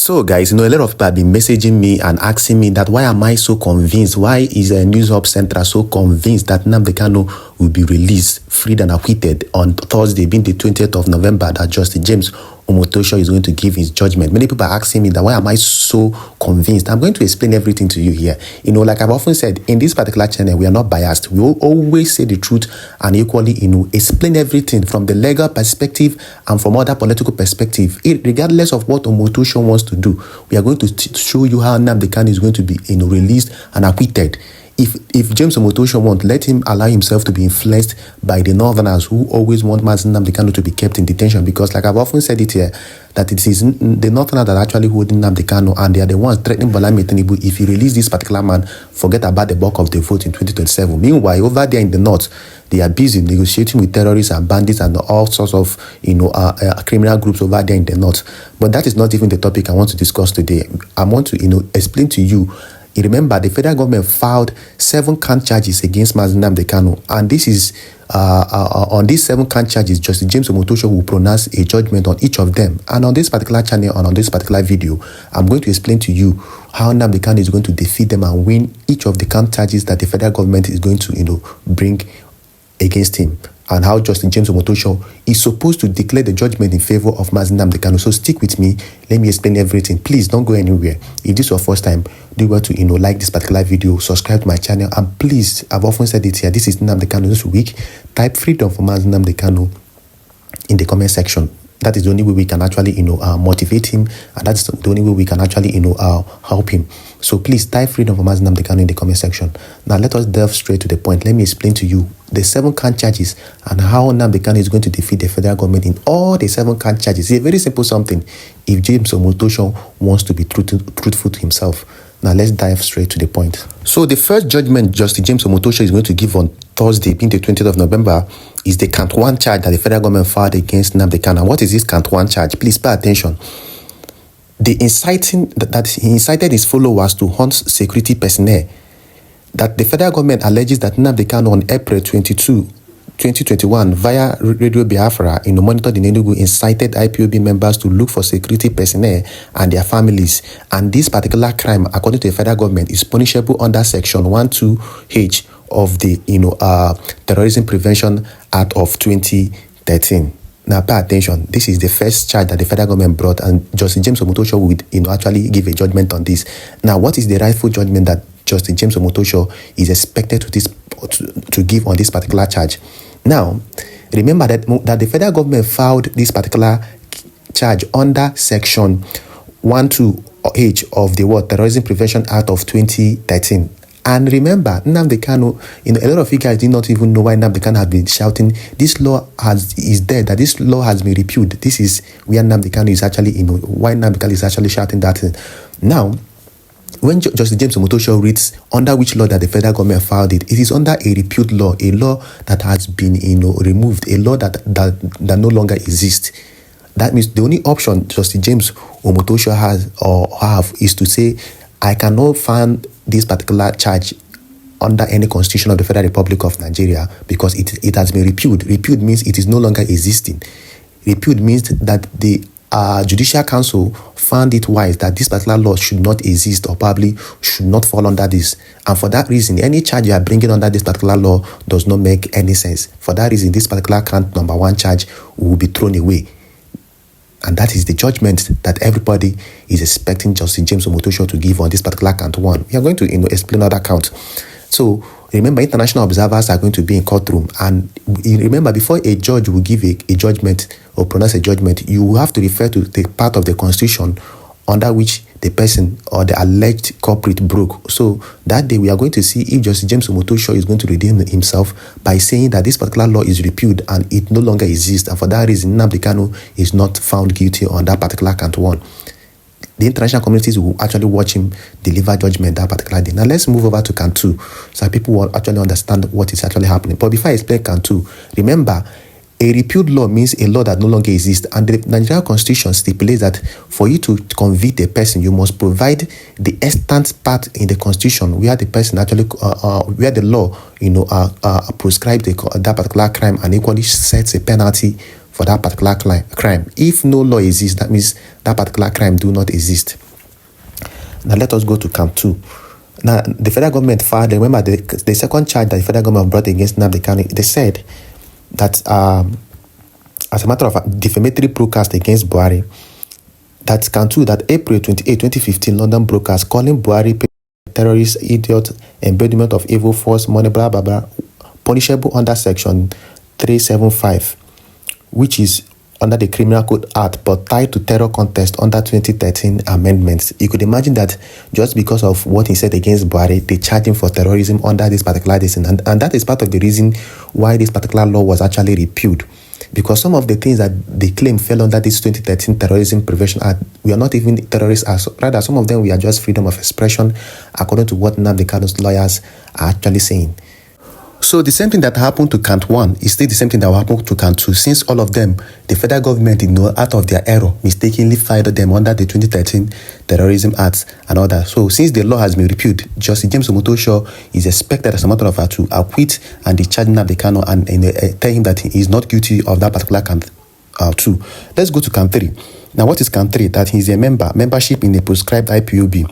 So guys, a lot of people have been messaging me and asking me that why am I so convinced? Why is a News Hub Central so convinced that Nnamdi Kanu will be released, freed and acquitted on Thursday, being the 20th of November, that Justice James Omotosho is going to give his judgment? Many people are asking me that why am I so convinced? I'm going to explain everything to you here. Like I've often said, in this particular channel, we are not biased. We will always say the truth and equally, explain everything from the legal perspective and from other political perspective. Regardless of what Omotosho wants to do, we are going to show you how Nnamdi Kanu is going to be released and acquitted. If James Omotosho won't, let him allow himself to be influenced by the Northerners who always want Nnamdi Kanu to be kept in detention, because like I've often said it here, that it is the Northerners that are actually holding Nnamdi Kanu, and they are the ones threatening Tinubu. If you release this particular man, forget about the bulk of the vote in 2027. Meanwhile, over there in the North, they are busy negotiating with terrorists and bandits and all sorts of criminal groups over there in the North. But that is not even the topic I want to discuss today. I want to explain to you. Remember, the federal government filed 7 count charges against Nnamdi Kanu, and this is on these 7 count charges, Justice James Omotosho will pronounce a judgment on each of them. And on this particular channel and on this particular video, I'm going to explain to you how Nnamdi Kanu is going to defeat them and win each of the count charges that the federal government is going to bring against him, and how Justice James Omotosho is supposed to declare the judgment in favor of Nnamdi Kanu. So stick with me. Let me explain everything. Please don't go anywhere. If this is your first time, do well to like this particular video, subscribe to my channel, and please, I've often said it here, this is Nnamdi Kanu this week. Type freedom for Nnamdi Kanu in the comment section. That is the only way we can actually motivate him, and that's the only way we can actually help him. So please type freedom for Nnamdi Kanu in the comment section. Now let us delve straight to the point. Let me explain to you the 7 count charges and how Nnamdi Kanu is going to defeat the federal government in all the 7 count charges. It's a very simple something if James Omotosho wants to be truthful to himself. Now let's dive straight to the point. So the first judgment Justice James Omotosho is going to give on Thursday, being the 20th of November, is the count 1 charge that the federal government filed against Nnamdi Kanu. What is this count 1 charge? Please pay attention. The inciting that he incited his followers to hunt security personnel. That the federal government alleges that Nnamdi Kanu on April 22, 2021, via Radio Biafra monitored in Enugu, incited IPOB members to look for security personnel and their families. And this particular crime, according to the federal government, is punishable under Section 12H of the Terrorism Prevention Act of 2013. Now pay attention. This is the first charge that the federal government brought, and Justice James Omotosho would actually give a judgment on this. Now, what is the rightful judgment that Justice James Omotosho is expected to give on this particular charge? Now, remember that the federal government filed this particular charge under Section 12H of the Terrorism Prevention Act of 2013. And remember, Nnamdi Kanu, a lot of you guys did not even know why Nnamdi Kanu has been shouting, this law is dead, that this law has been repealed. This is where Nnamdi Kanu is actually, why Nnamdi Kanu is actually shouting that. Now, when Justice James Omotosho reads under which law that the federal government filed it, it is under a repealed law, a law that has been, removed, a law that no longer exists. That means the only option Justice James Omotosho have is to say, I cannot find this particular charge under any constitution of the Federal Republic of Nigeria because it has been repealed. Repealed means it is no longer existing. Repealed means that the Judicial Council found it wise that this particular law should not exist or probably should not fall under this. And for that reason, any charge you are bringing under this particular law does not make any sense. For that reason, this particular count number 1 charge will be thrown away. And that is the judgment that everybody is expecting Justice James Omotosho to give on this particular count 1. We are going to explain other counts. So remember, international observers are going to be in courtroom. And remember, before a judge will give a judgment or pronounce a judgment, you will have to refer to the part of the constitution under which the person or the alleged culprit broke. So that day, we are going to see if Justice James Omotosho is going to redeem himself by saying that this particular law is repealed and it no longer exists. And for that reason, Nnamdi Kanu is not found guilty on that particular count 1. The international communities will actually watch him deliver judgment that particular day. Now let's move over to count 2 so that people will actually understand what is actually happening. But before I explain count 2, remember, a repealed law means a law that no longer exists, and the Nigerian Constitution stipulates that for you to convict a person, you must provide the extant part in the Constitution where the person actually, where the law, prescribes that particular crime and equally sets a penalty for that particular crime. If no law exists, that means that particular crime do not exist. Now let us go to count 2. Now the federal government filed, remember the second charge that the federal government brought against Nnamdi Kanu, they said that as a matter of defamatory broadcast against Buhari, that count 2, that April 28, 2015, London broadcast calling Buhari terrorist, idiot, embodiment of evil force, money, blah, blah, blah, punishable under section 375, which is under the Criminal Code Act, but tied to terror contest under 2013 amendments. You could imagine that just because of what he said against Buhari, they charged him for terrorism under this particular decision. And that is part of the reason why this particular law was actually repealed. Because some of the things that they claim fell under this 2013 Terrorism Prevention Act, we are not even terrorist acts. Rather, some of them we are just freedom of expression, according to what Nnamdi Kanu's lawyers are actually saying. So the same thing that happened to count 1 is still the same thing that will happen to count 2, since all of them, the federal government, out of their error, mistakenly filed them under the 2013 Terrorism Act and all that. So since the law has been repealed, Justice James Omotosho is expected, as a matter of fact, to acquit and discharge Nnamdi Kanu and tell him that he is not guilty of that particular count 2. Let's go to count 3. Now, what is count 3? That he is a membership in a prescribed IPOB.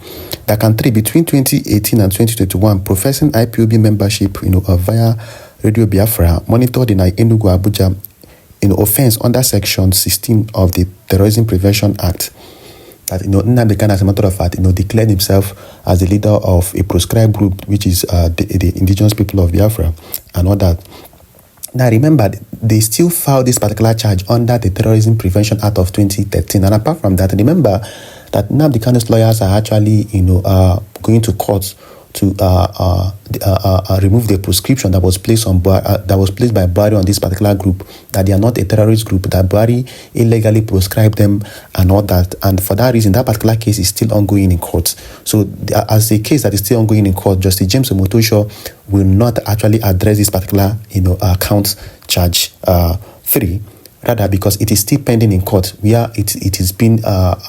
That count 3, between 2018 and 2021, professing IPOB membership, via Radio Biafra, monitored in Enugu, Abuja, offense under Section 16 of the Terrorism Prevention Act. That Nnamdi Kanu, as a matter of fact, declared himself as the leader of a proscribed group, which is the indigenous people of Biafra, and all that. Now remember, they still filed this particular charge under the Terrorism Prevention Act of 2013. And apart from that, remember that Nnamdi Kanu's lawyers are actually, going to court to remove the prescription that was placed on by Buhari on this particular group, that they are not a terrorist group, that Buhari illegally proscribed them and all that. And for that reason, that particular case is still ongoing in court. So as a case that is still ongoing in court, Justice James Omotosho will not actually address this particular count charge 3. Rather, because it is still pending in court, where it is being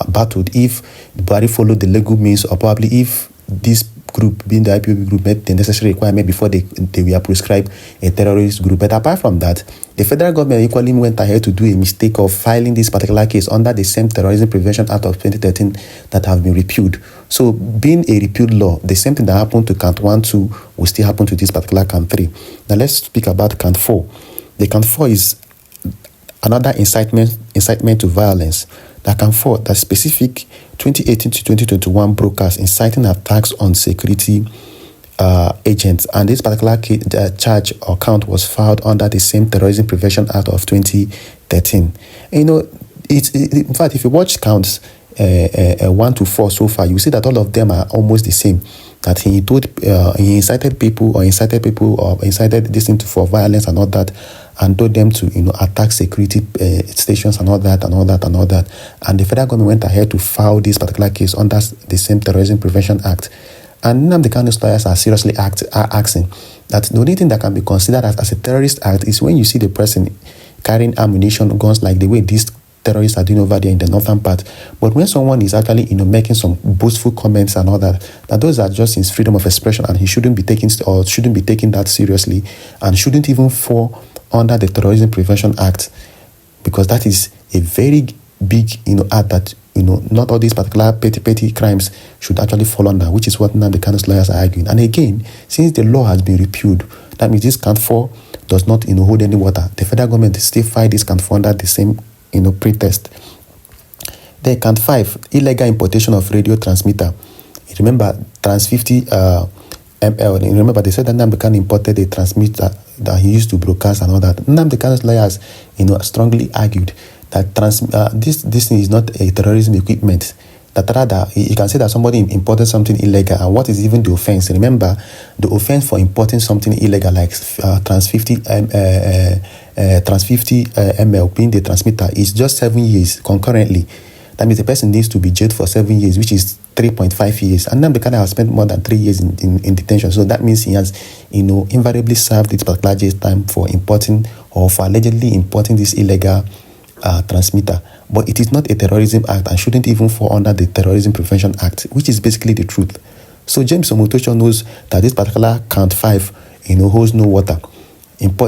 battled if Buhari followed the legal means, or probably if this group, being the IPOB group, met the necessary requirement before they were prescribed a terrorist group. But apart from that, the federal government equally went ahead to do a mistake of filing this particular case under the same Terrorism Prevention Act of 2013 that have been repealed. So being a repealed law, the same thing that happened to count 1, 2 will still happen to this particular count 3. Now let's speak about count 4. The count 4 is another incitement to violence. That count 4, that specific 2018 to 2021 broadcast inciting attacks on security agents, and this particular charge or count was filed under the same Terrorism Prevention Act of 2013. In fact, if you watch counts 1 to 4 so far, you see that all of them are almost the same. That he incited people or incited this thing for violence and all that, and told them to attack security stations and all that. And the federal government went ahead to file this particular case under the same Terrorism Prevention Act. And Nnamdi Kanu's lawyers are seriously asking that the only thing that can be considered as a terrorist act is when you see the person carrying ammunition, guns, like the way these terrorists are doing over there in the northern part. But when someone is actually making some boastful comments and all that those are just his freedom of expression, and he shouldn't be taking that seriously, and shouldn't even fall under the Terrorism Prevention Act, because that is a very big act that not all these particular petty crimes should actually fall under, which is what Nnamdi Kanu's lawyers are arguing. And again, since the law has been repealed, that means this count 4 does not hold any water. The federal government still fight this count 4 under the same pretext. Then count 5, illegal importation of radio transmitter. Remember, trans 50 ML. Remember, they said that Nnamdi Kanu imported a transmitter that he used to broadcast and all that. Nnamdi Kanu's lawyers, strongly argued that this thing is not a terrorism equipment. That rather, you can say that somebody imported something illegal, and what is even the offense? Remember, the offense for importing something illegal like trans 50 ml being the transmitter is just 7 years concurrently. That means the person needs to be jailed for 7 years, which is 3.5 years. And Nnamdi Kanu has spent more than 3 years in detention. So that means he has, invariably served this particular jail time for importing or for allegedly importing this illegal transmitter. But it is not a terrorism act and shouldn't even fall under the Terrorism Prevention Act, which is basically the truth. So James Omotosho knows that this particular count 5, holds no water.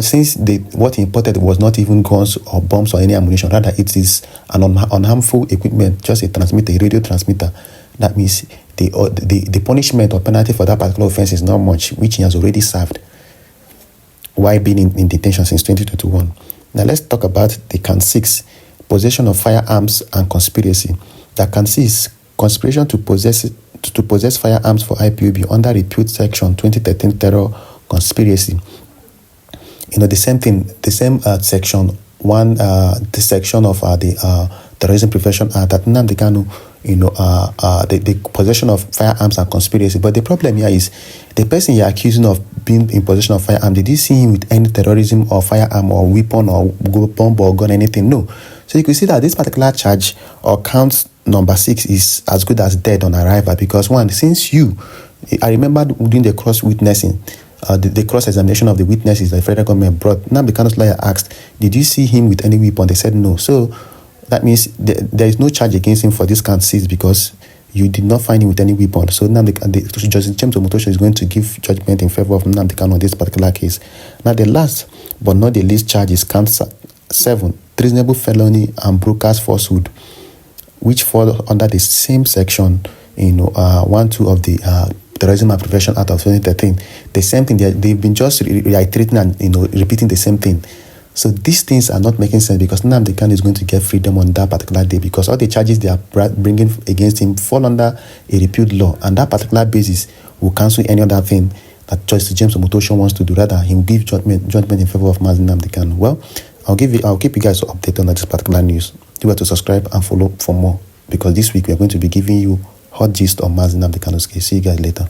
Since what he imported was not even guns or bombs or any ammunition, rather it is an unharmful equipment, just a transmitter, a radio transmitter. That means the punishment or penalty for that particular offense is not much, which he has already served while being in detention since 2021. Now let's talk about the Count 6, possession of firearms and conspiracy. That Count 6, conspiration to possess firearms for IPOB under repealed section 2013 terror conspiracy. The same thing, the same section one, the section of the Terrorism Prevention Act that Nnamdi Kanu, the possession of firearms and conspiracy. But the problem here is the person you're accusing of being in possession of firearm, did you see him with any terrorism or firearm or weapon or bomb or gun, anything? No. So you can see that this particular charge or count number 6 is as good as dead on arrival, because one, since I remember doing the cross witnessing, the cross-examination of the witnesses the federal government brought. Nnamdi Kanu's lawyer asked, did you see him with any weapon? They said no. So that means there is no charge against him for this count 6 because you did not find him with any weapon. So Justice James Omotosho is going to give judgment in favor of Nnamdi Kanu on this particular case. Now the last but not the least charge is count 7, treasonable felony and broker's falsehood, which fall under the same section, 1-2 of the Terrorism and Prevention Act of 2013. The same thing, they've been just reiterating and repeating the same thing. So these things are not making sense, because Nnamdi Kanu is going to get freedom on that particular day, because all the charges they are bringing against him fall under a repealed law, and that particular basis will cancel any other thing that Justice James Omotosho wants to do. Rather, he will give judgment in favor of Nnamdi Kanu. Well, I'll keep you guys updated on this particular news. Do well to subscribe and follow for more, because this week we are going to be giving you hot gist on Nnamdi Kanu's case. See you guys later.